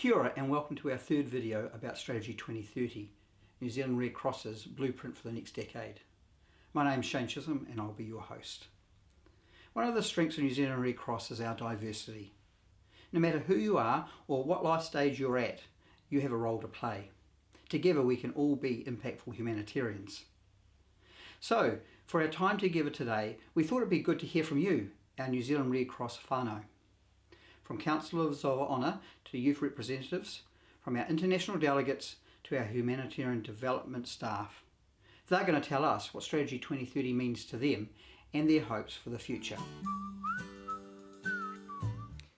Kia ora and welcome to our third video about Strategy 2030, New Zealand Red Cross's blueprint for the next decade. My name is Shane Chisholm and I'll be your host. One of the strengths of New Zealand Red Cross is our diversity. No matter who you are or what life stage you're at, you have a role to play. Together we can all be impactful humanitarians. So, for our Time Together today, we thought it'd be good to hear from you, our New Zealand Red Cross whānau. From councillors of honour to youth representatives, from our international delegates to our humanitarian development staff. They're going to tell us what Strategy 2030 means to them and their hopes for the future.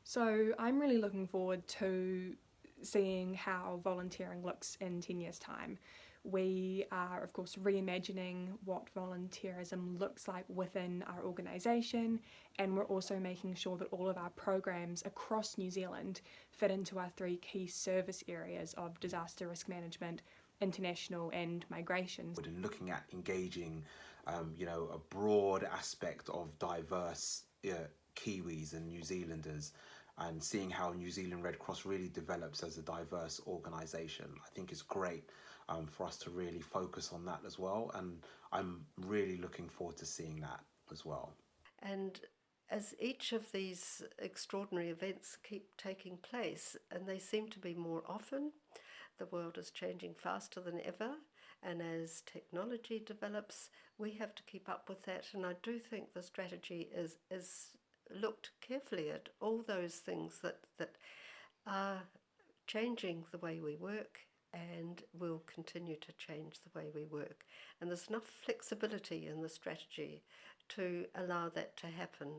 So I'm really looking forward to seeing how volunteering looks in 10 years' time. We are, of course, reimagining what volunteerism looks like within our organisation, and we're also making sure that all of our programs across New Zealand fit into our three key service areas of disaster risk management, international and migration. We're looking at engaging, a broad aspect of diverse Kiwis and New Zealanders, and seeing how New Zealand Red Cross really develops as a diverse organisation. I think it's great for us to really focus on that as well, and I'm really looking forward to seeing that as well. And as each of these extraordinary events keep taking place, and they seem to be more often, the world is changing faster than ever, and as technology develops, we have to keep up with that. And I do think the strategy is looked carefully at all those things that are changing the way we work and will continue to change the way we work. And there's enough flexibility in the strategy to allow that to happen.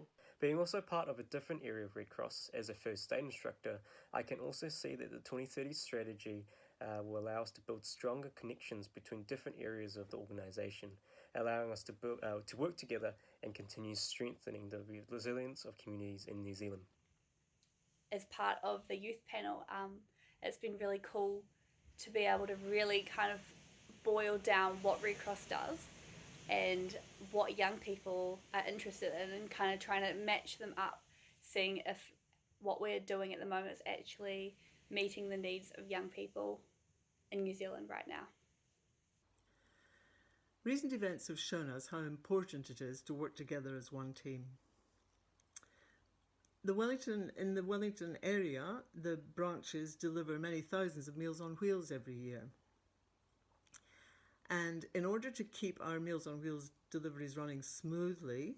Being also part of a different area of Red Cross as a first aid instructor, I can also see that the 2030 strategy will allow us to build stronger connections between different areas of the organisation, allowing us to work together and continue strengthening the resilience of communities in New Zealand. As part of the youth panel, it's been really cool to be able to really kind of boil down what Red Cross does and what young people are interested in, and kind of trying to match them up, seeing if what we're doing at the moment is actually meeting the needs of young people in New Zealand right now. Recent events have shown us how important it is to work together as one team. In the Wellington area, the branches deliver many thousands of Meals on Wheels every year. And in order to keep our Meals on Wheels deliveries running smoothly,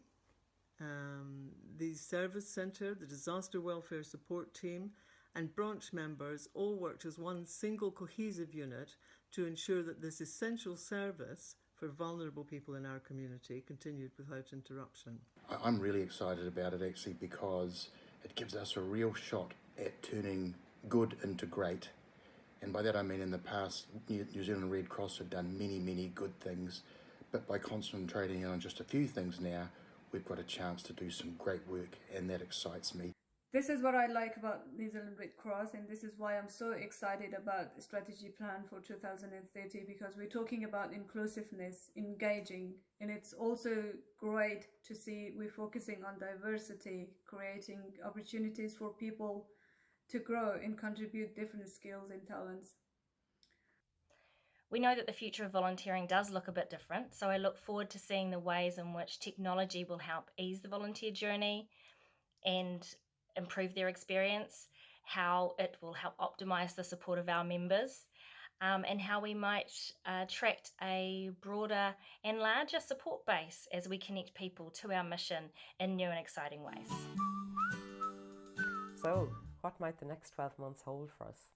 the service centre, the disaster welfare support team and branch members all worked as one single cohesive unit to ensure that this essential service for vulnerable people in our community continued without interruption. I'm really excited about it actually, because it gives us a real shot at turning good into great. And by that I mean in the past, New Zealand Red Cross have done many good things, but by concentrating on just a few things now, we've got a chance to do some great work, and that excites me. This is what I like about New Zealand Red Cross, and this is why I'm so excited about the strategy plan for 2030, because we're talking about inclusiveness, engaging, and it's also great to see we're focusing on diversity, creating opportunities for people to grow and contribute different skills and talents. We know that the future of volunteering does look a bit different, so I look forward to seeing the ways in which technology will help ease the volunteer journey and improve their experience, how it will help optimise the support of our members, and how we might attract a broader and larger support base as we connect people to our mission in new and exciting ways. So, what might the next 12 months hold for us?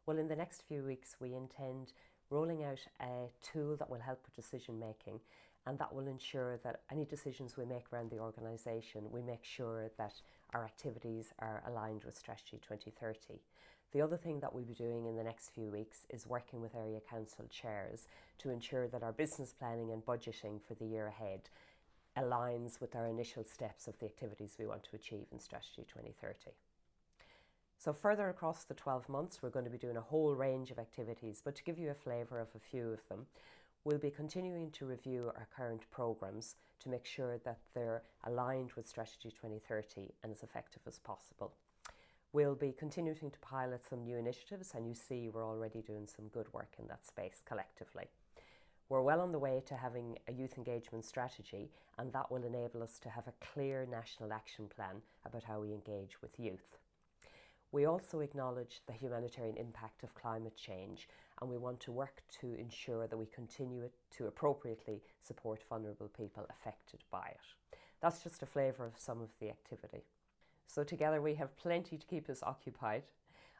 Well, in the next few weeks we intend rolling out a tool that will help with decision making, and that will ensure that any decisions we make around the organisation, we make sure that our activities are aligned with Strategy 2030. The other thing that we'll be doing in the next few weeks is working with area council chairs to ensure that our business planning and budgeting for the year ahead aligns with our initial steps of the activities we want to achieve in Strategy 2030. So further across the 12 months, we're going to be doing a whole range of activities, but to give you a flavour of a few of them, we'll be continuing to review our current programmes to make sure that they're aligned with Strategy 2030 and as effective as possible. We'll be continuing to pilot some new initiatives, and you see we're already doing some good work in that space collectively. We're well on the way to having a youth engagement strategy, and that will enable us to have a clear national action plan about how we engage with youth. We also acknowledge the humanitarian impact of climate change, and we want to work to ensure that we continue to appropriately support vulnerable people affected by it. That's just a flavour of some of the activity. So together we have plenty to keep us occupied.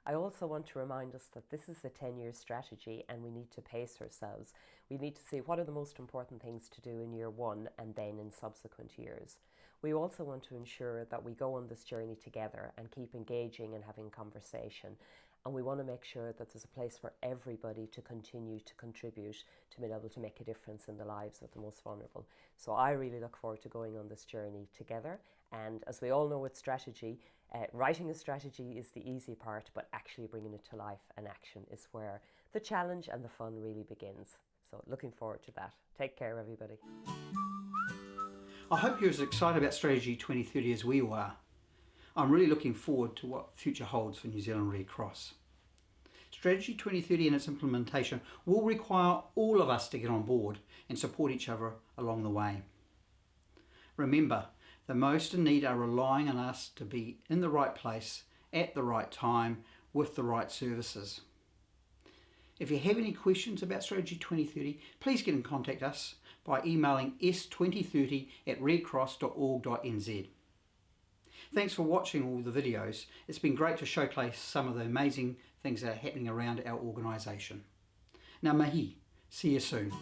I also want to remind us that this is a 10-year strategy and we need to pace ourselves. We need to see what are the most important things to do in year 1 and then in subsequent years. We also want to ensure that we go on this journey together and keep engaging and having conversation. And we want to make sure that there's a place for everybody to continue to contribute to being able to make a difference in the lives of the most vulnerable. So I really look forward to going on this journey together. And as we all know with strategy, writing a strategy is the easy part, but actually bringing it to life and action is where the challenge and the fun really begins. So looking forward to that. Take care, everybody. I hope you're as excited about Strategy 2030 as we all are. I'm really looking forward to what the future holds for New Zealand Red Cross. Strategy 2030 and its implementation will require all of us to get on board and support each other along the way. Remember, the most in need are relying on us to be in the right place at the right time with the right services. If you have any questions about Strategy 2030, please get in contact us by emailing s2030@redcross.org.nz. Thanks for watching all the videos. It's been great to showcase some of the amazing things that are happening around our organisation. Ngā mihi, see you soon.